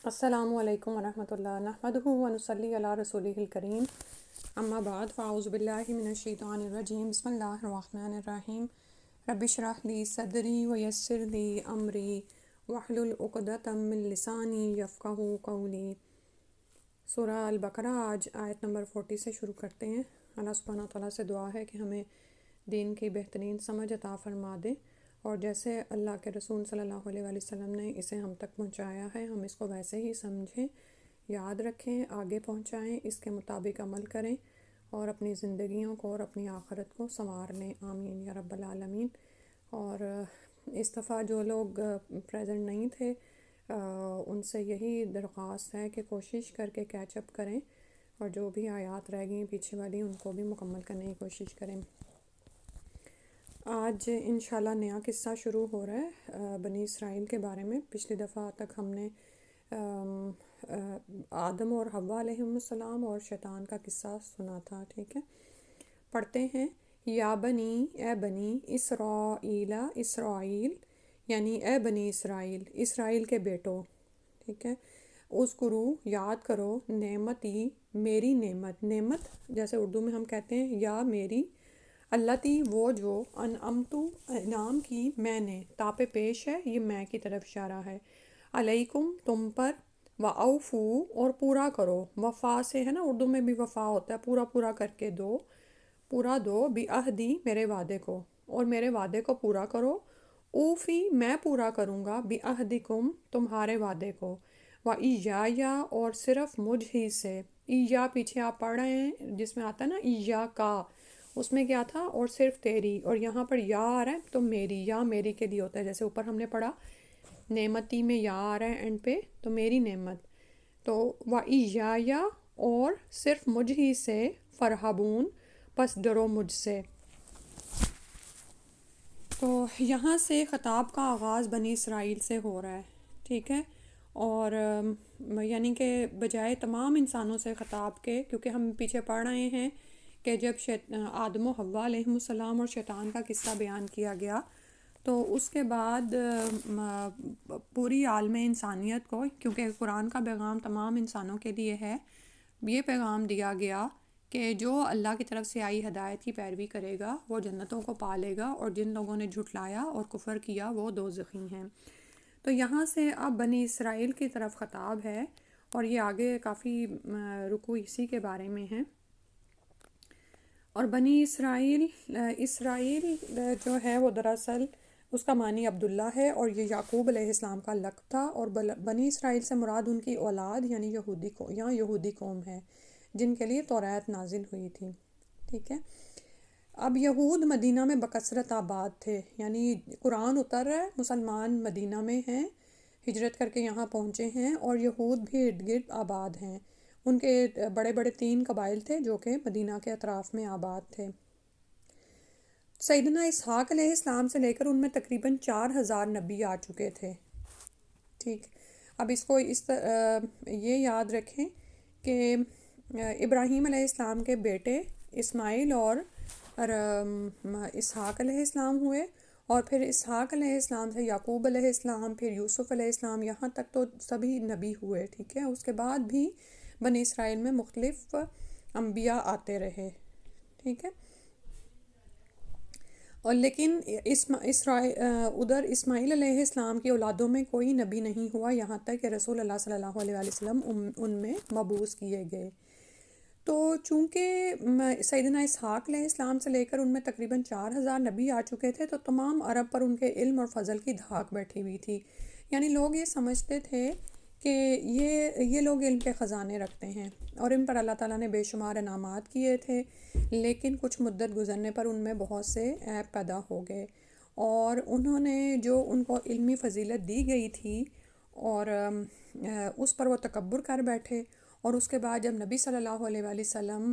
السلام علیکم ورحمۃ اللہ نحمدہ ونصلی علی رسولہ الکریم اما بعد فاعوذ باللہ من الشیطان الرجیم بسم اللہ الرحمن الرحیم رب اشرح لی صدری ویسر لی امری واحلل عقدۃ من لسانی یفقہوا قولی۔ سورہ البقرہ آج آیت نمبر 40 سے شروع کرتے ہیں۔ اللہ سبحانہ تعالیٰ سے دعا ہے کہ ہمیں دین کی بہترین سمجھ عطا فرما دے، اور جیسے اللہ کے رسول صلی اللہ علیہ وآلہ وسلم نے اسے ہم تک پہنچایا ہے ہم اس کو ویسے ہی سمجھیں، یاد رکھیں، آگے پہنچائیں، اس کے مطابق عمل کریں اور اپنی زندگیوں کو اور اپنی آخرت کو سنوار لیں، آمین یا رب العالمین۔ اور اس دفعہ جو لوگ پریزنٹ نہیں تھے ان سے یہی درخواست ہے کہ کوشش کر کے کیچ اپ کریں، اور جو بھی آیات رہ گئیں پیچھے والی ان کو بھی مکمل کرنے کی کوشش کریں۔ آج انشاءاللہ نیا قصہ شروع ہو رہا ہے بنی اسرائیل کے بارے میں۔ پچھلی دفعہ تک ہم نے آدم اور حوا علیہم السلام اور شیطان کا قصہ سنا تھا، ٹھیک ہے۔ پڑھتے ہیں، یا بنی، اے بنی اسرائیل، اسرائیل یعنی اے بنی اسرائیل، اسرائیل کے بیٹو، ٹھیک ہے۔ اذکرو، یاد کرو، نعمتی، میری نعمت، نعمت جیسے اردو میں ہم کہتے ہیں یا میری، التی، وہ جو، انعمتو، انعام کی میں نے، تاپے پیش ہے، یہ میں کی طرف اشارہ ہے، علیکم، تم پر، وَأَوْفُو، اور پورا کرو، وفا سے ہے نا، اردو میں بھی وفا ہوتا ہے، پورا پورا کر کے دو، پورا دو، بِعہدی، میرے وعدے کو، اور میرے وعدے کو پورا کرو، اوفی، میں پورا کروں گا، بِعہدکم، تمہارے وعدے کو، وَإِيَّايَ، اور صرف مجھ ہی سے، ایّا پیچھے آپ پڑھ رہے ہیں جس میں آتا ہے نا ایّا کا، اس میں کیا تھا، اور صرف تیری، اور یہاں پر یا آ رہا ہے تو میری، یا میری کے لیے ہوتا ہے، جیسے اوپر ہم نے پڑھا نعمتی میں یا آ رہا ہے اینڈ پہ تو میری نعمت، تو وَإِيَّايَ، اور صرف مجھ ہی سے، فَارْہَبُونَ، پس ڈرو مجھ سے۔ تو یہاں سے خطاب کا آغاز بنی اسرائیل سے ہو رہا ہے، ٹھیک ہے، اور یعنی کہ بجائے تمام انسانوں سے خطاب کے، کیونکہ ہم پیچھے پڑھ رہے ہیں کہ جب آدم و حوا علیہم السلام اور شیطان کا قصہ بیان کیا گیا تو اس کے بعد پوری عالم انسانیت کو، کیونکہ قرآن کا پیغام تمام انسانوں کے لیے ہے، یہ پیغام دیا گیا کہ جو اللہ کی طرف سے آئی ہدایت کی پیروی کرے گا وہ جنتوں کو پا لے گا، اور جن لوگوں نے جھٹلایا اور کفر کیا وہ دوزخی ہیں۔ تو یہاں سے اب بنی اسرائیل کی طرف خطاب ہے، اور یہ آگے کافی رکوع اسی کے بارے میں ہے۔ اور بنی اسرائیل، اسرائیل جو ہے وہ دراصل اس کا معنی عبداللہ ہے، اور یہ یعقوب علیہ السلام کا لقب تھا، اور بنی اسرائیل سے مراد ان کی اولاد یعنی یہودی قوم ہے جن کے لیے توریت نازل ہوئی تھی، ٹھیک ہے۔ اب یہود مدینہ میں بکثرت آباد تھے، یعنی قرآن اتر رہا ہے، مسلمان مدینہ میں ہیں، ہجرت کر کے یہاں پہنچے ہیں، اور یہود بھی ارد گرد آباد ہیں۔ ان کے بڑے بڑے 3 قبائل تھے جو کہ مدینہ کے اطراف میں آباد تھے۔ سیدنا اسحاق علیہ السلام سے لے کر ان میں تقریباً 4000 نبی آ چکے تھے، ٹھیک۔ اب اس کو یہ یاد رکھیں کہ ابراہیم علیہ السلام کے بیٹے اسماعیل اور اسحاق علیہ السلام ہوئے، اور پھر اسحاق علیہ السلام سے یعقوب علیہ السلام، پھر یوسف علیہ السلام، یہاں تک تو سبھی نبی ہوئے، ٹھیک ہے۔ اس کے بعد بھی بنی اسرائیل میں مختلف انبیاء آتے رہے، ٹھیک ہے۔ اور لیکن ادھر اسماعیل علیہ السلام کی اولادوں میں کوئی نبی نہیں ہوا، یہاں تک کہ رسول اللہ صلی اللہ علیہ وسلم ان میں مبعوث کیے گئے۔ تو چونکہ سیدنا اسحاق علیہ السلام سے لے کر ان میں تقریباً 4000 نبی آ چکے تھے، تو تمام عرب پر ان کے علم اور فضل کی دھاک بیٹھی ہوئی تھی، یعنی لوگ یہ سمجھتے تھے کہ یہ لوگ علم کے خزانے رکھتے ہیں، اور ان پر اللہ تعالیٰ نے بے شمار انعامات کیے تھے، لیکن کچھ مدت گزرنے پر ان میں بہت سے عیب پیدا ہو گئے، اور انہوں نے جو ان کو علمی فضیلت دی گئی تھی اور اس پر وہ تکبر کر بیٹھے، اور اس کے بعد جب نبی صلی اللہ علیہ وآلہ وسلم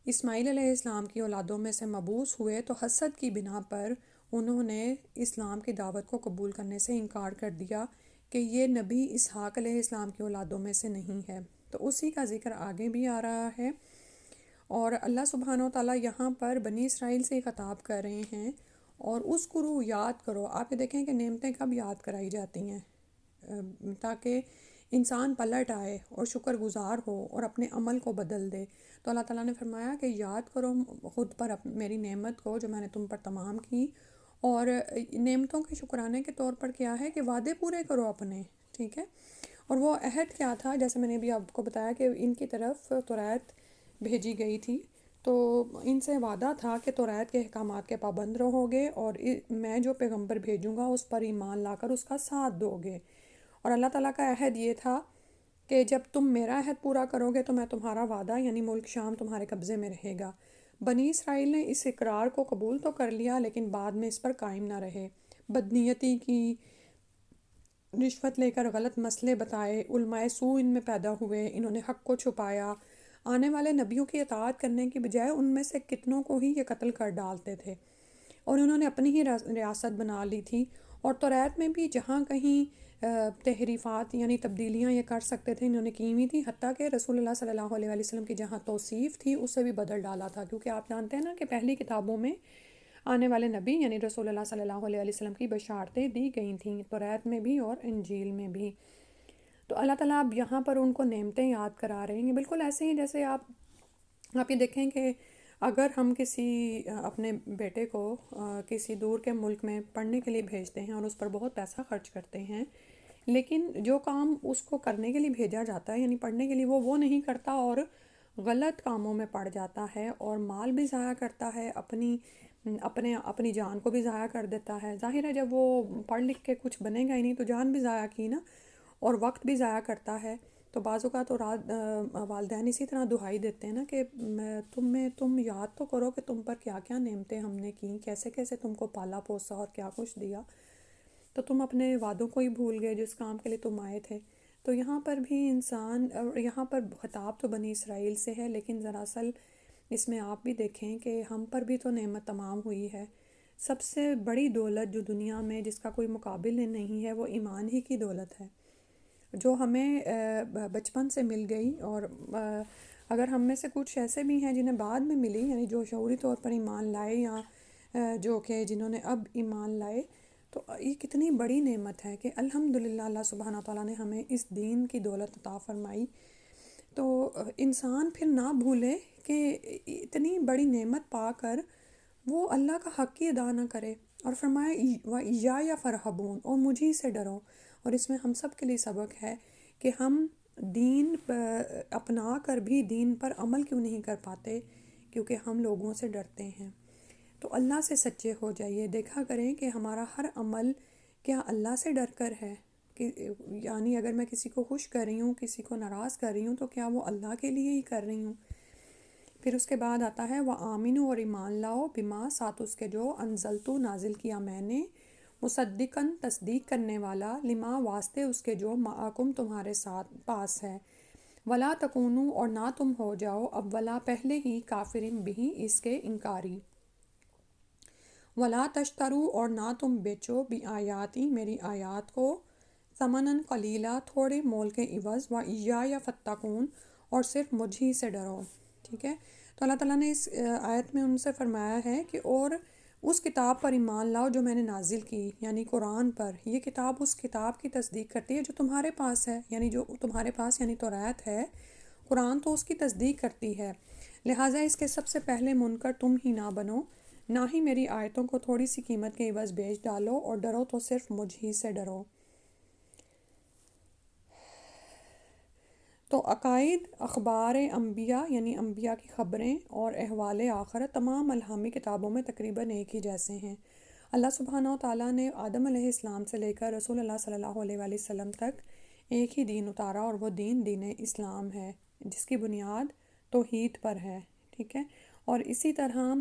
اسماعیل علیہ السلام کی اولادوں میں سے مبعوث ہوئے تو حسد کی بنا پر انہوں نے اسلام کی دعوت کو قبول کرنے سے انکار کر دیا کہ یہ نبی اسحاق علیہ السلام کی اولادوں میں سے نہیں ہے۔ تو اسی کا ذکر آگے بھی آ رہا ہے، اور اللہ سبحانہ و تعالیٰ یہاں پر بنی اسرائیل سے خطاب کر رہے ہیں، اور اذکرو، یاد کرو۔ آپ یہ دیکھیں کہ نعمتیں کب یاد کرائی جاتی ہیں، تاکہ انسان پلٹ آئے اور شکر گزار ہو اور اپنے عمل کو بدل دے۔ تو اللہ تعالیٰ نے فرمایا کہ یاد کرو خود پر میری نعمت کو جو میں نے تم پر تمام کی، اور نعمتوں کے شکرانے کے طور پر کیا ہے کہ وعدے پورے کرو اپنے، ٹھیک ہے۔ اور وہ عہد کیا تھا، جیسے میں نے ابھی آپ کو بتایا کہ ان کی طرف توریت بھیجی گئی تھی، تو ان سے وعدہ تھا کہ توریت کے احکامات کے پابند رہو گے، اور میں جو پیغمبر بھیجوں گا اس پر ایمان لا کر اس کا ساتھ دو گے۔ اور اللہ تعالیٰ کا عہد یہ تھا کہ جب تم میرا عہد پورا کرو گے تو میں تمہارا وعدہ یعنی ملک شام تمہارے قبضے میں رہے گا۔ بنی اسرائیل نے اس اقرار کو قبول تو کر لیا، لیکن بعد میں اس پر قائم نہ رہے، بدنیتی کی، رشوت لے کر غلط مسئلے بتائے، علماء سو ان میں پیدا ہوئے، انہوں نے حق کو چھپایا، آنے والے نبیوں کی اطاعت کرنے کی بجائے ان میں سے کتنوں کو ہی یہ قتل کر ڈالتے تھے، اور انہوں نے اپنی ہی ریاست بنا لی تھی۔ اور توریت میں بھی جہاں کہیں تحریفات یعنی تبدیلیاں یہ کر سکتے تھے انہوں نے کی ہوئی تھی، حتیٰ کہ رسول اللہ صلی اللہ علیہ وآلہ وسلم کی جہاں توصیف تھی اسے بھی بدل ڈالا تھا، کیونکہ آپ جانتے ہیں نا کہ پہلی کتابوں میں آنے والے نبی یعنی رسول اللہ صلی اللہ علیہ وآلہ وسلم کی بشارتیں دی گئی تھیں، توریت میں بھی اور انجیل میں بھی۔ تو اللہ تعالیٰ اب یہاں پر ان کو نعمتیں یاد کرا رہے ہیں، بالکل ایسے ہی جیسے آپ یہ دیکھیں کہ اگر ہم کسی اپنے بیٹے کو کسی دور کے ملک میں پڑھنے کے لیے بھیجتے ہیں اور اس پر بہت پیسہ خرچ کرتے ہیں، لیکن جو کام اس کو کرنے کے لیے بھیجا جاتا ہے یعنی پڑھنے کے لیے وہ نہیں کرتا اور غلط کاموں میں پڑ جاتا ہے اور مال بھی ضائع کرتا ہے، اپنی جان کو بھی ضائع کر دیتا ہے۔ ظاہر ہے جب وہ پڑھ لکھ کے کچھ بنے گا ہی نہیں تو جان بھی ضائع کی نا، اور وقت بھی ضائع کرتا ہے۔ تو بعض اوقات تو والدین اسی طرح دہائی دیتے ہیں نا کہ تم یاد تو کرو کہ تم پر کیا کیا نعمتیں ہم نے کیں، کیسے کیسے تم کو پالا پوسا اور کیا کچھ دیا، تو تم اپنے وعدوں کو ہی بھول گئے جس کام کے لیے تم آئے تھے۔ تو یہاں پر بھی انسان، یہاں پر خطاب تو بنی اسرائیل سے ہے، لیکن دراصل اس میں آپ بھی دیکھیں کہ ہم پر بھی تو نعمت تمام ہوئی ہے۔ سب سے بڑی دولت جو دنیا میں جس کا کوئی مقابل نہیں ہے وہ ایمان ہی کی دولت ہے، جو ہمیں بچپن سے مل گئی۔ اور اگر ہم میں سے کچھ ایسے بھی ہیں جنہیں بعد میں ملی، یعنی جو شعوری طور پر ایمان لائے یا جو کہ جنہوں نے اب ایمان لائے، تو یہ کتنی بڑی نعمت ہے کہ الحمدللہ اللہ سبحانہ تعالیٰ نے ہمیں اس دین کی دولت عطا فرمائی۔ تو انسان پھر نہ بھولے کہ اتنی بڑی نعمت پا کر وہ اللہ کا حق کی ادا نہ کرے، اور فرمایا وَإِيَّايَ فَارْهَبُونَ، اور مجھے سے ڈرو۔ اور اس میں ہم سب کے لیے سبق ہے کہ ہم دین اپنا کر بھی دین پر عمل کیوں نہیں کر پاتے، کیونکہ ہم لوگوں سے ڈرتے ہیں۔ تو اللہ سے سچے ہو جائیے، دیکھا کریں کہ ہمارا ہر عمل کیا اللہ سے ڈر کر ہے، کہ یعنی اگر میں کسی کو خوش کر رہی ہوں، کسی کو ناراض کر رہی ہوں، تو کیا وہ اللہ کے لیے ہی کر رہی ہوں۔ پھر اس کے بعد آتا ہے وَآمِنُوا، اور ایمان لاؤ، بما ساتھ اس کے جو انزلتو نازل کیا میں نے، مصدقاً تصدیق کرنے والا، لما واسطے اس کے جو معکم تمہارے ساتھ پاس ہے، ولا تکونوا، اور نہ تم ہو جاؤ اولا پہلے ہی، کافرین بھی اس کے انکاری، ولا تشتروا، اور نہ تم بیچو، بآیاتی میری آیات کو، ثمناً قلیلا تھوڑے مول کے عوض، وإیایا فاتقون، اور صرف مجھ ہی سے ڈرو، ٹھیک ہے۔ تو اللہ تعالیٰ نے اس آیت میں ان سے فرمایا ہے کہ اور اس کتاب پر ایمان لاؤ جو میں نے نازل کی، یعنی قرآن پر۔ یہ کتاب اس کتاب کی تصدیق کرتی ہے جو تمہارے پاس ہے، یعنی جو تمہارے پاس یعنی توریت ہے، قرآن تو اس کی تصدیق کرتی ہے، لہٰذا اس کے سب سے پہلے منکر تم ہی نہ بنو، نہ ہی میری آیتوں کو تھوڑی سی قیمت کے عوض بیچ ڈالو، اور ڈرو تو صرف مجھ ہی سے ڈرو۔ تو عقائد، اخبار انبیاء یعنی انبیاء کی خبریں اور احوال آخرت تمام الہامی کتابوں میں تقریباً ایک ہی جیسے ہیں۔ اللہ سبحانہ و تعالیٰ نے آدم علیہ السلام سے لے کر رسول اللہ صلی اللہ علیہ وآلہ وسلم تک ایک ہی دین اتارا، اور وہ دین اسلام ہے، جس کی بنیاد توحید پر ہے، ٹھیک ہے۔ اور اسی طرح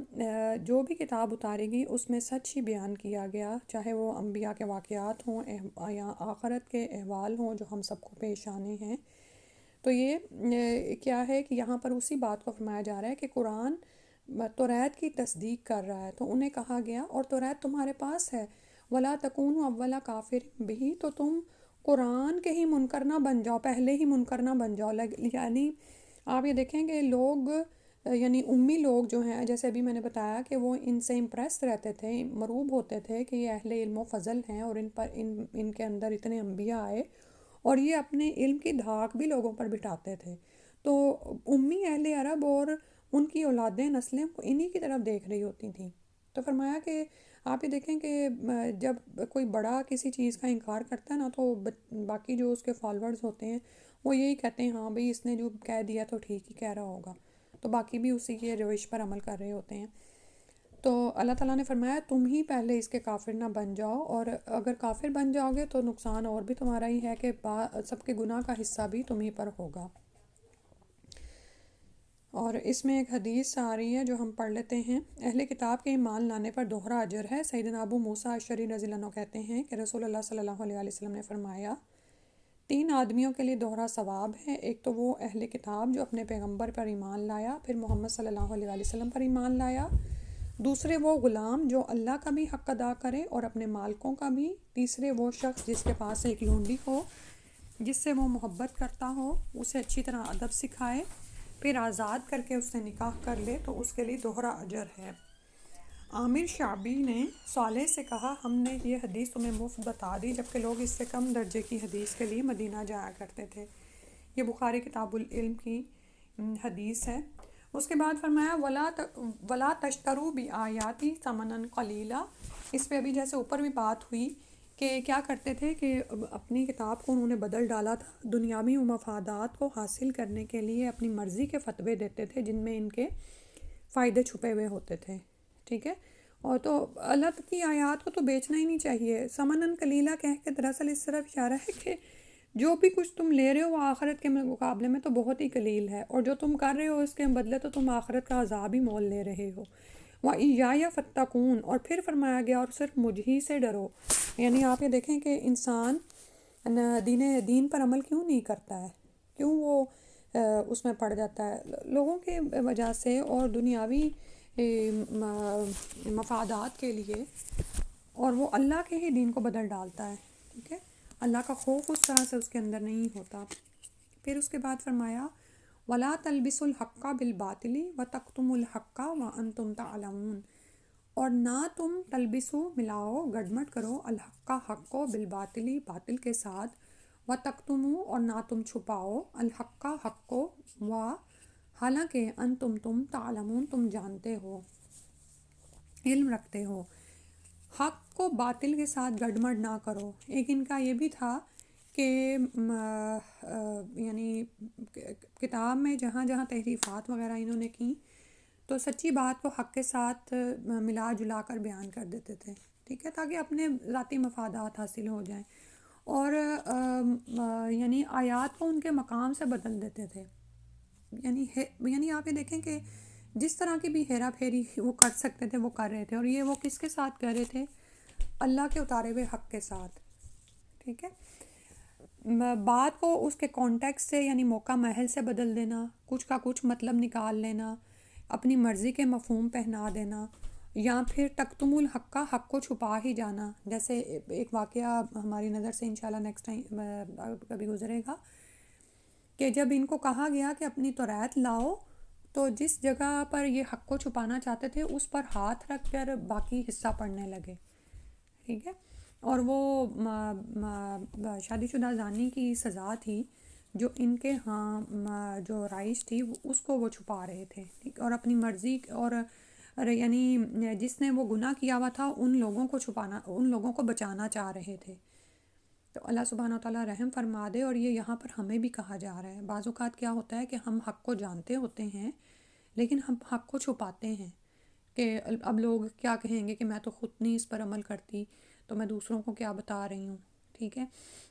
جو بھی کتاب اتاری گئی اس میں سچ ہی بیان کیا گیا، چاہے وہ انبیاء کے واقعات ہوں یا آخرت کے احوال ہوں جو ہم سب کو پیش آنے ہیں۔ تو یہ کیا ہے کہ یہاں پر اسی بات کو فرمایا جا رہا ہے کہ قرآن توریت کی تصدیق کر رہا ہے، تو انہیں کہا گیا اور توریت تمہارے پاس ہے، ولا تکونوا اولا کافر بھی، تو تم قرآن کے ہی منکر نہ بن جاؤ، پہلے ہی منکر نہ بن جاؤ۔ یعنی آپ یہ دیکھیں کہ لوگ یعنی امی لوگ جو ہیں، جیسے ابھی میں نے بتایا کہ وہ ان سے امپریس رہتے تھے، مروب ہوتے تھے کہ یہ اہل علم و فضل ہیں، اور ان کے اندر اتنے انبیاء آئے اور یہ اپنے علم کی دھاک بھی لوگوں پر بٹھاتے تھے۔ تو امی اہل عرب اور ان کی اولادیں نسلیں انہی کی طرف دیکھ رہی ہوتی تھیں۔ تو فرمایا کہ آپ یہ دیکھیں کہ جب کوئی بڑا کسی چیز کا انکار کرتا ہے نا تو باقی جو اس کے فالورز ہوتے ہیں وہ یہی کہتے ہیں ہاں بھئی اس نے جو کہہ دیا تو ٹھیک ہی کہہ رہا ہوگا، تو باقی بھی اسی کے روش پر عمل کر رہے ہوتے ہیں۔ تو اللہ تعالیٰ نے فرمایا تم ہی پہلے اس کے کافر نہ بن جاؤ، اور اگر کافر بن جاؤ گے تو نقصان اور بھی تمہارا ہی ہے کہ سب کے گناہ کا حصہ بھی تمہیں پر ہوگا۔ اور اس میں ایک حدیث آ رہی ہے جو ہم پڑھ لیتے ہیں۔ اہل کتاب کے ایمان لانے پر دوہرا اجر ہے۔ سیدنا ابو موسیٰ اشعری رضی اللہ عنہ کہتے ہیں کہ رسول اللہ صلی اللہ علیہ وسلم نے فرمایا 3 آدمیوں کے لیے دوہرا ثواب ہے۔ ایک تو وہ اہل کتاب جو اپنے پیغمبر پر ایمان لایا، پھر محمد صلی اللہ علیہ وسلم پر ایمان لایا۔ دوسرے وہ غلام جو اللہ کا بھی حق ادا کرے اور اپنے مالکوں کا بھی۔ تیسرے وہ شخص جس کے پاس ایک لونڈی ہو جس سے وہ محبت کرتا ہو، اسے اچھی طرح ادب سکھائے، پھر آزاد کر کے اس سے نکاح کر لے تو اس کے لیے دوہرا اجر ہے۔ عامر شعبی نے صالح سے کہا ہم نے یہ حدیث تمہیں مفت بتا دی جبکہ لوگ اس سے کم درجے کی حدیث کے لیے مدینہ جایا کرتے تھے۔ یہ بخاری کتاب العلم کی حدیث ہے۔ اس کے بعد فرمایا ولا تشتروا بآیاتی ثمنا قلیلا۔ اس پہ ابھی جیسے اوپر بھی بات ہوئی کہ کیا کرتے تھے کہ اپنی کتاب کو انہوں نے بدل ڈالا تھا، دنیاوی مفادات کو حاصل کرنے کے لیے اپنی مرضی کے فتوے دیتے تھے جن میں ان کے فائدے چھپے ہوئے ہوتے تھے، ٹھیک ہے۔ اور تو اللہ کی آیات کو تو بیچنا ہی نہیں چاہیے۔ ثمناً قلیلا کہہ کے دراصل اس طرف اشارہ ہے کہ جو بھی کچھ تم لے رہے ہو وہ آخرت کے مقابلے میں تو بہت ہی قلیل ہے، اور جو تم کر رہے ہو اس کے بدلے تو تم آخرت کا عذاب ہی مول لے رہے ہو۔ وَإِيَّايَ فَاتَّقُونَ، اور پھر فرمایا گیا اور صرف مجھ ہی سے ڈرو۔ یعنی آپ یہ دیکھیں کہ انسان دین پر عمل کیوں نہیں کرتا ہے، کیوں وہ اس میں پڑ جاتا ہے؟ لوگوں کے وجہ سے اور دنیاوی مفادات کے لیے، اور وہ اللہ کے ہی دین کو بدل ڈالتا ہے، ٹھیک ہے۔ اللہ کا خوف اس طرح سے اس کے اندر نہیں ہوتا۔ پھر اس کے بعد فرمایا وَلَا تَلْبِسُوا الْحَقَّ بِالْبَاطِلِ وَتَكْتُمُوا الْحَقَّ وَأَنْتُمْ تَعْلَمُونَ، اور نہ تم تلبسو ملاؤ گڈمٹ کرو الحق حق کو بالباطلی باطل کے ساتھ، وَتَكْتُمُوا اور نہ تم چھپاؤ الحق حق کو، حالانکہ تم تعلمون تم جانتے ہو، علم رکھتے ہو۔ حق کو باطل کے ساتھ گڈمڈ نہ کرو۔ ایک ان کا یہ بھی تھا کہ یعنی کتاب میں جہاں جہاں تحریفات وغیرہ انہوں نے کی تو سچی بات کو حق کے ساتھ ملا جلا کر بیان کر دیتے تھے، ٹھیک ہے، تاکہ اپنے ذاتی مفادات حاصل ہو جائیں، اور یعنی آیات کو ان کے مقام سے بدل دیتے تھے۔ یعنی آپ یہ دیکھیں کہ جس طرح کی بھی ہیرا پھیری وہ کر سکتے تھے وہ کر رہے تھے، اور یہ وہ کس کے ساتھ کر رہے تھے؟ اللہ کے اتارے ہوئے حق کے ساتھ، ٹھیک ہے۔ بات کو اس کے کانٹیکس سے یعنی موقع محل سے بدل دینا، کچھ کا کچھ مطلب نکال لینا، اپنی مرضی کے مفہوم پہنا دینا، یا پھر تکتم الحق کا حق کو چھپا ہی جانا۔ جیسے ایک واقعہ ہماری نظر سے انشاءاللہ نیکسٹ ٹائم کبھی گزرے گا کہ جب ان کو کہا گیا کہ اپنی توریت لاؤ تو جس جگہ پر یہ حق کو چھپانا چاہتے تھے اس پر ہاتھ رکھ کر باقی حصہ پڑھنے لگے، ٹھیک ہے۔ اور وہ شادی شدہ زانی کی سزا تھی جو ان کے ہاں جو رائج تھی اس کو وہ چھپا رہے تھے، ٹھیک، اور اپنی مرضی اور یعنی جس نے وہ گناہ کیا ہوا تھا ان لوگوں کو بچانا چاہ رہے تھے۔ تو اللہ سبحانہ و تعالیٰ رحم فرما دے، اور یہ یہاں پر ہمیں بھی کہا جا رہا ہے۔ بعض اوقات کیا ہوتا ہے کہ ہم حق کو جانتے ہوتے ہیں لیکن ہم حق کو چھپاتے ہیں کہ اب لوگ کیا کہیں گے کہ میں تو خود نہیں اس پر عمل کرتی تو میں دوسروں کو کیا بتا رہی ہوں، ٹھیک ہے۔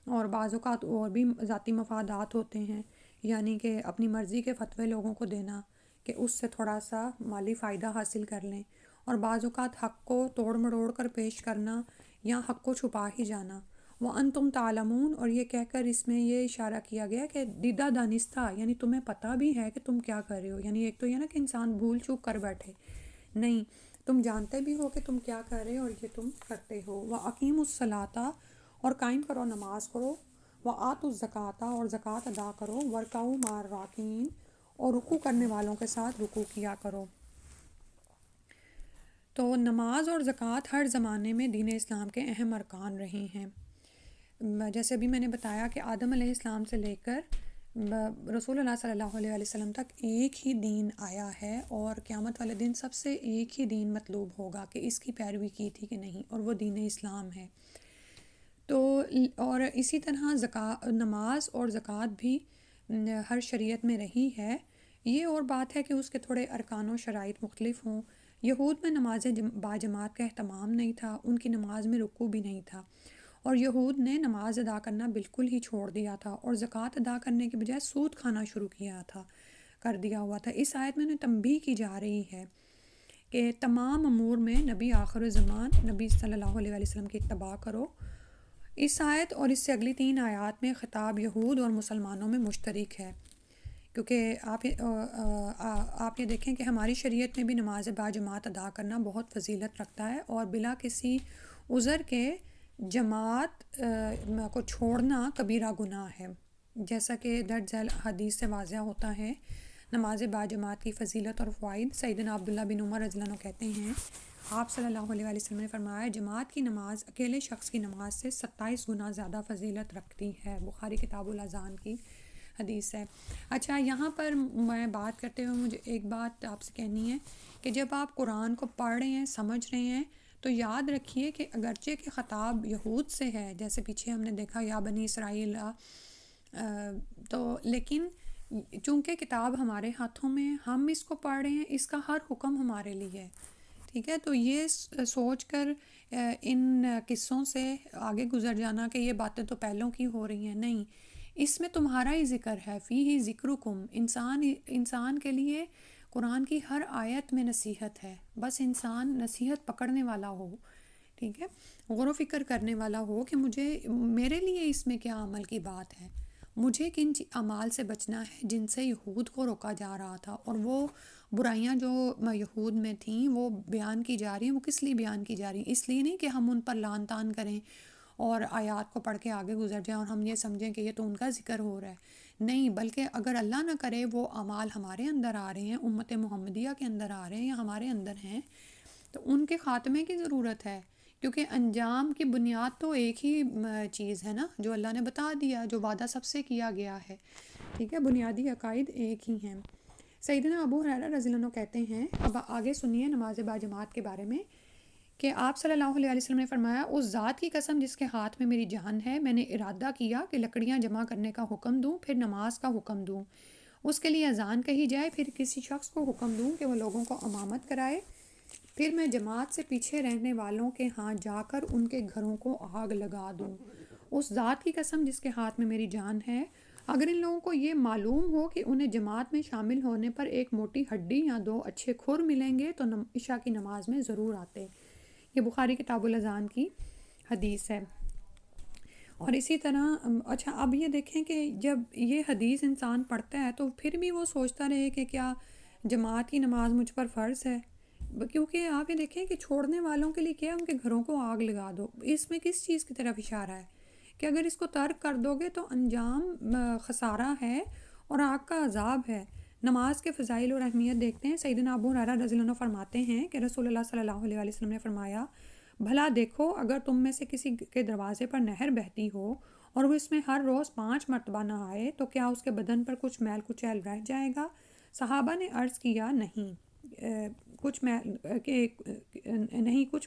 اور بعض اوقات اور بھی ذاتی مفادات ہوتے ہیں، یعنی کہ اپنی مرضی کے فتوے لوگوں کو دینا کہ اس سے تھوڑا سا مالی فائدہ حاصل کر لیں، اور بعض اوقات حق کو توڑ مڑوڑ کر پیش کرنا یا حق کو چھپا ہی جانا۔ وَأَنْتُمْ تَعْلَمُونَ، اور یہ کہہ کر اس میں یہ اشارہ کیا گیا کہ دیدہ دانستہ، یعنی تمہیں پتہ بھی ہے کہ تم کیا کر رہے ہو۔ یعنی ایک تو یہ نا کہ انسان بھول چوک کر بیٹھے، نہیں، تم جانتے بھی ہو کہ تم کیا کر رہے ہو اور یہ تم کرتے ہو۔ وَأَقِیمُوا الصَّلَاةَ، اور قائم کرو نماز کرو، وَآتُوا الزَّکَاةَ، اور زکوٰۃ ادا کرو، وَارْکَعُوا مَعَ الرَّاکِعِینَ، اور رکوع کرنے والوں کے ساتھ رکوع کیا کرو۔ تو نماز اور زکوٰۃ ہر زمانے میں دین اسلام کے اہم ارکان رہے ہیں۔ جیسے ابھی میں نے بتایا کہ آدم علیہ السلام سے لے کر رسول اللہ صلی اللہ علیہ وسلم تک ایک ہی دین آیا ہے، اور قیامت والے دن سب سے ایک ہی دین مطلوب ہوگا کہ اس کی پیروی کی تھی کہ نہیں، اور وہ دین اسلام ہے۔ تو اور اسی طرح نماز اور زکوٰۃ بھی ہر شریعت میں رہی ہے۔ یہ اور بات ہے کہ اس کے تھوڑے ارکان و شرائط مختلف ہوں۔ یہود میں نماز باجماعت کا اہتمام نہیں تھا، ان کی نماز میں رکوع بھی نہیں تھا، اور یہود نے نماز ادا کرنا بالکل ہی چھوڑ دیا تھا، اور زکوٰۃ ادا کرنے کے بجائے سود کھانا شروع کر دیا ہوا تھا۔ اس آیت میں انہیں تنبیہ کی جا رہی ہے کہ تمام امور میں نبی آخر زمان نبی صلی اللہ علیہ وسلم کی اتباع کرو۔ اس آیت اور اس سے اگلی 3 آیات میں خطاب یہود اور مسلمانوں میں مشترک ہے، کیونکہ آپ یہ دیکھیں کہ ہماری شریعت میں بھی نماز باجماعت ادا کرنا بہت فضیلت رکھتا ہے، اور بلا کسی عذر کے جماعت کو چھوڑنا کبیرہ گناہ ہے، جیسا کہ درج ذیل حدیث سے واضح ہوتا ہے۔ نماز باجماعت کی فضیلت اور فوائد، سیدنا عبداللہ بن عمر رضی اللہ عنہ کہتے ہیں، آپ صلی اللہ علیہ وسلم نے فرمایا، جماعت کی نماز اکیلے شخص کی نماز سے 27 گنا زیادہ فضیلت رکھتی ہے۔ بخاری کتاب الاذان کی حدیث ہے۔ اچھا، یہاں پر میں بات کرتے ہوئے مجھے ایک بات آپ سے کہنی ہے کہ جب آپ قرآن کو پڑھ رہے ہیں، سمجھ رہے ہیں، تو یاد رکھیے کہ اگرچہ کہ خطاب یہود سے ہے، جیسے پیچھے ہم نے دیکھا یا بنی اسرائیل، تو لیکن چونکہ کتاب ہمارے ہاتھوں میں، ہم اس کو پڑھ رہے ہیں، اس کا ہر حکم ہمارے لیے ہے، ٹھیک ہے۔ تو یہ سوچ کر ان قصوں سے آگے گزر جانا کہ یہ باتیں تو پہلوں کی ہو رہی ہیں، نہیں، اس میں تمہارا ہی ذکر ہے، فیہ ذکرکم، انسان کے لیے قرآن کی ہر آیت میں نصیحت ہے، بس انسان نصیحت پکڑنے والا ہو، ٹھیک ہے، غور و فکر کرنے والا ہو کہ میرے لیے اس میں کیا عمل کی بات ہے، مجھے کن اعمال سے بچنا ہے جن سے یہود کو روکا جا رہا تھا، اور وہ برائیاں جو یہود میں تھیں وہ بیان کی جا رہی ہیں، وہ کس لیے بیان کی جا رہی ہیں؟ اس لیے نہیں کہ ہم ان پر لعن طعن کریں اور آیات کو پڑھ کے آگے گزر جائیں اور ہم یہ سمجھیں کہ یہ تو ان کا ذکر ہو رہا ہے، نہیں، بلکہ اگر اللہ نہ کرے وہ اعمال ہمارے اندر آ رہے ہیں، امت محمدیہ کے اندر آ رہے ہیں یا ہمارے اندر ہیں، تو ان کے خاتمے کی ضرورت ہے، کیونکہ انجام کی بنیاد تو ایک ہی چیز ہے نا، جو اللہ نے بتا دیا، جو وعدہ سب سے کیا گیا ہے، ٹھیک ہے، بنیادی عقائد ایک ہی ہیں۔ سیدنا ابو ہریرہ رضی اللہ عنہ کہتے ہیں، اب آگے سنیے نماز باجماعت کے بارے میں، کہ آپ صلی اللہ علیہ وسلم نے فرمایا، اس ذات کی قسم جس کے ہاتھ میں میری جان ہے، میں نے ارادہ کیا کہ لکڑیاں جمع کرنے کا حکم دوں، پھر نماز کا حکم دوں، اس کے لیے اذان کہی جائے، پھر کسی شخص کو حکم دوں کہ وہ لوگوں کو امامت کرائے، پھر میں جماعت سے پیچھے رہنے والوں کے ہاں جا کر ان کے گھروں کو آگ لگا دوں۔ اس ذات کی قسم جس کے ہاتھ میں میری جان ہے، اگر ان لوگوں کو یہ معلوم ہو کہ انہیں جماعت میں شامل ہونے پر ایک موٹی ہڈی یا 2 اچھے کھر ملیں گے تو عشاء کی نماز میں ضرور آتے۔ یہ بخاری کتاب الاذان کی حدیث ہے۔ اور اسی طرح اچھا، اب یہ دیکھیں کہ جب یہ حدیث انسان پڑھتا ہے تو پھر بھی وہ سوچتا رہے کہ کیا جماعت کی نماز مجھ پر فرض ہے، کیونکہ آپ یہ دیکھیں کہ چھوڑنے والوں کے لیے کیا، ان کے گھروں کو آگ لگا دو، اس میں کس چیز کی طرف اشارہ ہے کہ اگر اس کو ترک کر دو گے تو انجام خسارہ ہے اور آگ کا عذاب ہے۔ نماز کے فضائل اور اہمیت دیکھتے ہیں۔ سیدنا ابو ہریرہ رضی اللہ عنہ فرماتے ہیں کہ رسول اللہ صلی اللہ علیہ وسلم نے فرمایا، بھلا دیکھو، اگر تم میں سے کسی کے دروازے پر نہر بہتی ہو اور وہ اس میں ہر روز 5 مرتبہ نہائے تو کیا اس کے بدن پر کچھ میل کچیل رہ جائے گا؟ صحابہ نے عرض کیا، نہیں، کچھ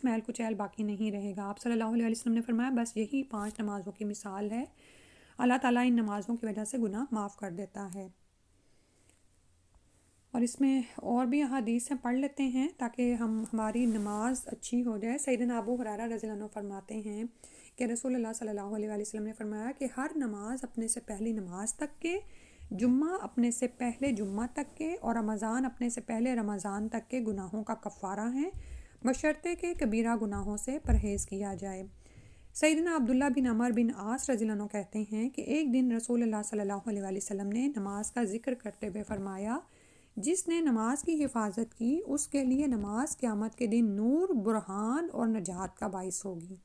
میل کچیل باقی نہیں رہے گا۔ آپ صلی اللہ علیہ وسلم نے فرمایا، بس یہی 5 نمازوں کی مثال ہے، اللہ تعالیٰ ان نمازوں کی وجہ سے گناہ معاف کر دیتا ہے۔ اور اس میں اور بھی احادیث پڑھ لیتے ہیں تاکہ ہماری نماز اچھی ہو جائے۔ سیدنا ابو ہریرہ رضی اللہ عنہ فرماتے ہیں کہ رسول اللہ صلی اللہ علیہ وسلم نے فرمایا کہ ہر نماز اپنے سے پہلی نماز تک کے، جمعہ اپنے سے پہلے جمعہ تک کے، اور رمضان اپنے سے پہلے رمضان تک کے گناہوں کا کفارہ ہیں، بشرطے کہ کبیرہ گناہوں سے پرہیز کیا جائے۔ سیدنا عبداللہ بن عمر بن عاص رضی اللہ عنہ کہتے ہیں کہ ایک دن رسول اللہ صلی اللہ علیہ وسلم نے نماز کا ذکر کرتے ہوئے فرمایا، جس نے نماز کی حفاظت کی اس کے لیے نماز قیامت کے دن نور، برہان اور نجات کا باعث ہوگی۔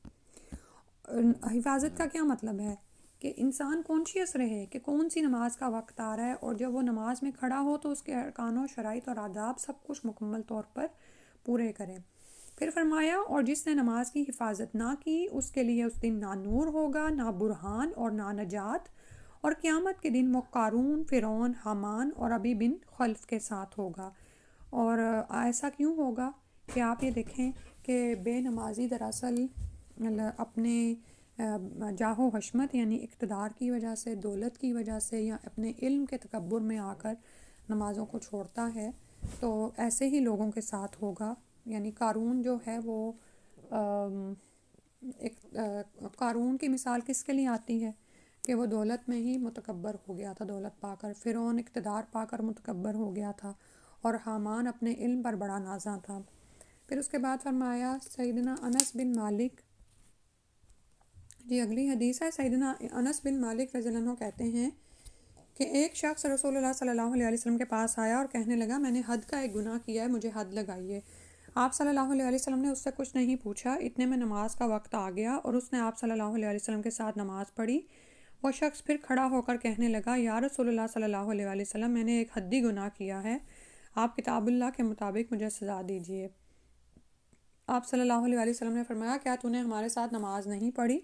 حفاظت کا کیا مطلب ہے؟ کہ انسان کانشیس رہے کہ کون سی نماز کا وقت آ رہا ہے، اور جب وہ نماز میں کھڑا ہو تو اس کے ارکان و شرائط اور آداب سب کچھ مکمل طور پر پورے کرے۔ پھر فرمایا اور جس نے نماز کی حفاظت نہ کی اس کے لیے اس دن نہ نور ہوگا، نہ برہان اور نہ نجات، اور قیامت کے دن وہ قارون، فرعون، حامان اور ابی بن خلف کے ساتھ ہوگا۔ اور ایسا کیوں ہوگا کہ آپ یہ دیکھیں کہ بے نمازی دراصل اپنے جاہ و حشمت یعنی اقتدار کی وجہ سے، دولت کی وجہ سے، یا اپنے علم کے تکبر میں آ کر نمازوں کو چھوڑتا ہے، تو ایسے ہی لوگوں کے ساتھ ہوگا۔ یعنی قارون جو ہے وہ قارون کی مثال کس کے لیے آتی ہے کہ وہ دولت میں ہی متکبر ہو گیا تھا، دولت پا کر۔ فرعون اقتدار پا کر متکبر ہو گیا تھا، اور حامان اپنے علم پر بڑا نازاں تھا۔ پھر اس کے بعد فرمایا سیدنا انس بن مالک، اگلی حدیث ہے۔ سیدنا انس بن مالک رضی اللہ عنہ کہتے ہیں کہ ایک شخص رسول اللہ صلی اللہ علیہ وسلم کے پاس آیا اور کہنے لگا میں نے حد کا ایک گناہ کیا ہے، مجھے حد لگائیے۔ آپ صلی اللہ علیہ وسلم نے اس سے کچھ نہیں پوچھا، اتنے میں نماز کا وقت آ گیا اور اس نے آپ صلی اللہ علیہ وسلم کے ساتھ نماز پڑھی۔ وہ شخص پھر کھڑا ہو کر کہنے لگا یا رسول اللہ صلی اللہ علیہ وسلم، میں نے ایک حدی گناہ کیا ہے، آپ کتاب اللہ کے مطابق مجھے سزا دیجیے۔ آپ صلی اللہ علیہ وسلم نے فرمایا کیا تو نے ہمارے ساتھ نماز نہیں پڑھی؟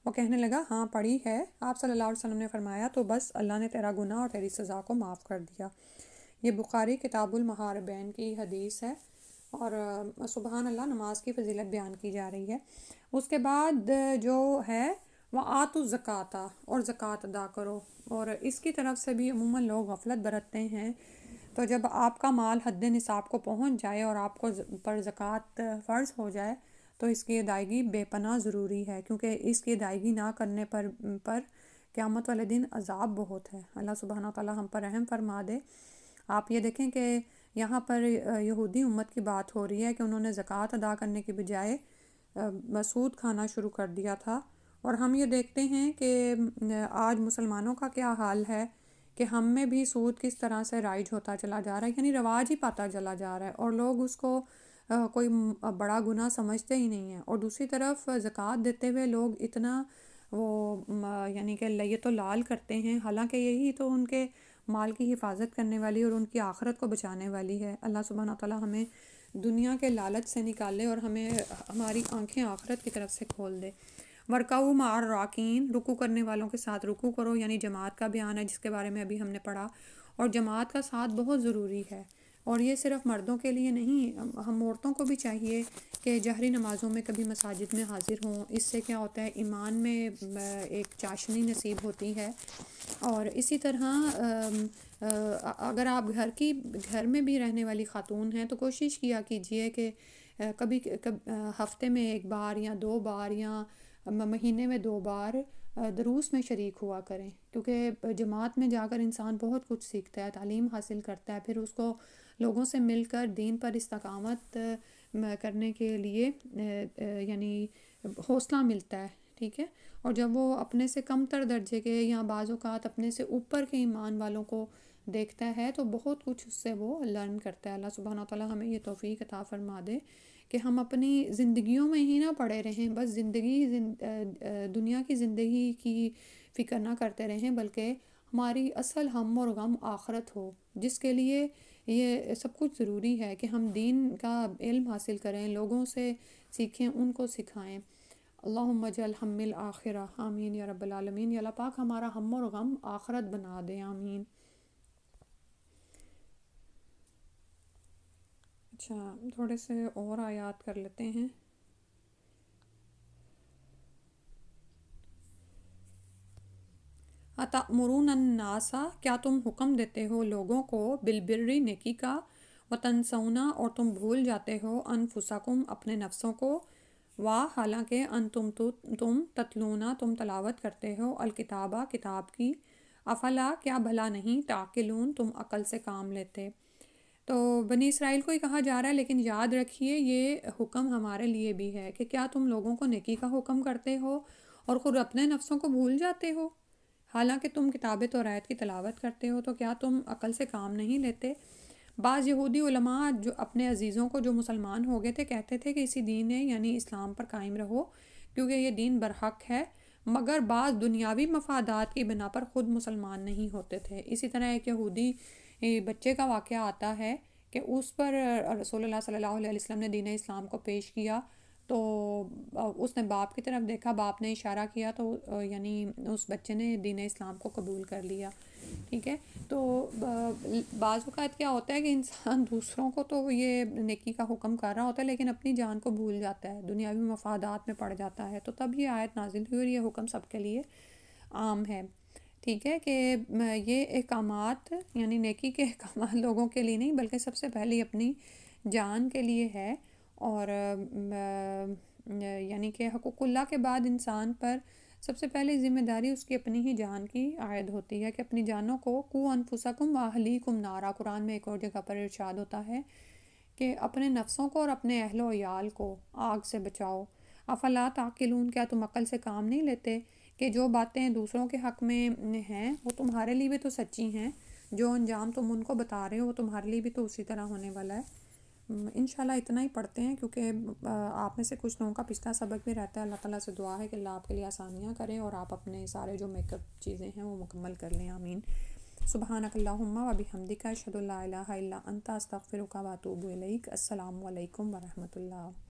وہ کہنے لگا ہاں پڑھی ہے۔ آپ صلی اللہ علیہ وسلم نے فرمایا تو بس اللہ نے تیرا گناہ اور تیری سزا کو معاف کر دیا۔ یہ بخاری کتاب المحاربین کی حدیث ہے، اور سبحان اللہ نماز کی فضیلت بیان کی جا رہی ہے۔ اس کے بعد جو ہے وہ آتوا الزکوٰۃ، اور زکوٰۃ ادا کرو، اور اس کی طرف سے بھی عموماً لوگ غفلت برتتے ہیں۔ تو جب آپ کا مال حد نصاب کو پہنچ جائے اور آپ کو پر زکوٰۃ فرض ہو جائے تو اس کی ادائیگی بے پناہ ضروری ہے، کیونکہ اس کی ادائیگی نہ کرنے پر قیامت والے دن عذاب بہت ہے۔ اللہ سبحانہ تعالیٰ ہم پر رحم فرما دے۔ آپ یہ دیکھیں کہ یہاں پر یہودی امت کی بات ہو رہی ہے کہ انہوں نے زکوٰۃ ادا کرنے کی بجائے سود کھانا شروع کر دیا تھا، اور ہم یہ دیکھتے ہیں کہ آج مسلمانوں کا کیا حال ہے کہ ہم میں بھی سود کس طرح سے رائج ہوتا چلا جا رہا ہے، یعنی رواج ہی پاتا چلا جا رہا ہے، اور لوگ اس کو کوئی بڑا گناہ سمجھتے ہی نہیں ہیں۔ اور دوسری طرف زکوٰۃ دیتے ہوئے لوگ اتنا یعنی کہ لیت و لال کرتے ہیں، حالانکہ یہی تو ان کے مال کی حفاظت کرنے والی اور ان کی آخرت کو بچانے والی ہے۔ اللہ سبحانہ تعالیٰ ہمیں دنیا کے لالچ سے نکالے اور ہمیں ہماری آنکھیں آخرت کی طرف سے کھول دے۔ ورکعوا مع الراکعین، رکوع کرنے والوں کے ساتھ رکوع کرو، یعنی جماعت کا بیان ہے جس کے بارے میں ابھی ہم نے پڑھا، اور جماعت کا ساتھ بہت ضروری ہے، اور یہ صرف مردوں کے لیے نہیں، ہم عورتوں کو بھی چاہیے کہ جہری نمازوں میں کبھی مساجد میں حاضر ہوں۔ اس سے کیا ہوتا ہے ایمان میں ایک چاشنی نصیب ہوتی ہے۔ اور اسی طرح اگر آپ گھر میں بھی رہنے والی خاتون ہیں تو کوشش کیا کیجئے کہ کبھی ہفتے میں ایک بار یا 2 بار یا مہینے میں 2 بار دروس میں شریک ہوا کریں، کیونکہ جماعت میں جا کر انسان بہت کچھ سیکھتا ہے، تعلیم حاصل کرتا ہے، پھر اس کو لوگوں سے مل کر دین پر استقامت کرنے کے لیے یعنی حوصلہ ملتا ہے، ٹھیک ہے۔ اور جب وہ اپنے سے کم تر درجے کے یا بعض اوقات اپنے سے اوپر کے ایمان والوں کو دیکھتا ہے تو بہت کچھ اس سے وہ لرن کرتا ہے۔ اللہ سبحانہ تعالیٰ ہمیں یہ توفیق عطا فرما دے کہ ہم اپنی زندگیوں میں ہی نہ پڑے رہیں، بس دنیا کی زندگی کی فکر نہ کرتے رہیں، بلکہ ہماری اصل ہم اور غم آخرت ہو، جس کے لیے یہ سب کچھ ضروری ہے کہ ہم دین کا علم حاصل کریں، لوگوں سے سیکھیں، ان کو سکھائیں۔ اللہم اجعل ہم الآخرہ، آمین یا رب العالمین۔ یا اللہ پاک ہمارا ہم اور غم آخرت بنا دے، آمین۔ اچھا تھوڑے سے اور آیات کر لیتے ہیں۔ اتأمرون الناس، کیا تم حکم دیتے ہو لوگوں کو، بالبر نیکی کا، وتنسون اور تم بھول جاتے ہو، انفسکم اپنے نفسوں کو، حالانکہ انتم تتلون تم تلاوت کرتے ہو، الکتابہ کتاب کی، افلا کیا بھلا نہیں، تعقلون تم عقل سے کام لیتے۔ تو بنی اسرائیل کو ہی کہا جا رہا ہے، لیکن یاد رکھیے یہ حکم ہمارے لیے بھی ہے کہ کیا تم لوگوں کو نیکی کا حکم کرتے ہو اور خود اپنے نفسوں کو بھول جاتے ہو، حالانکہ تم کتاب توریت کی تلاوت کرتے ہو، تو کیا تم عقل سے کام نہیں لیتے؟ بعض یہودی علماء جو اپنے عزیزوں کو جو مسلمان ہو گئے تھے کہتے تھے کہ اسی دین یعنی اسلام پر قائم رہو کیونکہ یہ دین برحق ہے، مگر بعض دنیاوی مفادات کی بنا پر خود مسلمان نہیں ہوتے تھے۔ اسی طرح ایک یہودی بچے کا واقعہ آتا ہے کہ اس پر رسول اللہ صلی اللہ علیہ وسلم نے دین اسلام کو پیش کیا، تو اس نے باپ کی طرف دیکھا، باپ نے اشارہ کیا، تو یعنی اس بچے نے دین اسلام کو قبول کر لیا، ٹھیک ہے۔ تو بعض اوقات کیا ہوتا ہے کہ انسان دوسروں کو تو یہ نیکی کا حکم کر رہا ہوتا ہے لیکن اپنی جان کو بھول جاتا ہے، دنیاوی مفادات میں پڑ جاتا ہے، تو تب یہ آیت نازل ہوئی اور یہ حکم سب کے لیے عام ہے، ٹھیک ہے، کہ یہ احکامات یعنی نیکی کے احکامات لوگوں کے لیے نہیں بلکہ سب سے پہلے اپنی جان کے لیے ہے، اور یعنی کہ حقوق اللہ کے بعد انسان پر سب سے پہلے ذمہ داری اس کی اپنی ہی جان کی عائد ہوتی ہے، کہ اپنی جانوں کو قو انفسکم و اہلیکم نارا، قرآن میں ایک اور جگہ پر ارشاد ہوتا ہے کہ اپنے نفسوں کو اور اپنے اہل و عیال کو آگ سے بچاؤ۔ افلا تعقلون، کیا تم عقل سے کام نہیں لیتے کہ جو باتیں دوسروں کے حق میں ہیں وہ تمہارے لیے بھی تو سچی ہیں، جو انجام تم ان کو بتا رہے ہو وہ تمہارے لیے بھی تو اسی طرح ہونے والا ہے۔ انشاءاللہ اتنا ہی پڑھتے ہیں، کیونکہ آپ میں سے کچھ لوگوں کا پچھلا سبق بھی رہتا ہے۔ اللہ تعالیٰ سے دعا ہے کہ اللہ آپ کے لیے آسانیاں کرے اور آپ اپنے سارے جو میک اپ چیزیں ہیں وہ مکمل کر لیں، آمین۔ سبحانک اللہم و بحمدک، اشہد ان لا الہ الا انت، استغفرک و اتوب الیک۔ السلام علیکم ورحمۃ اللہ۔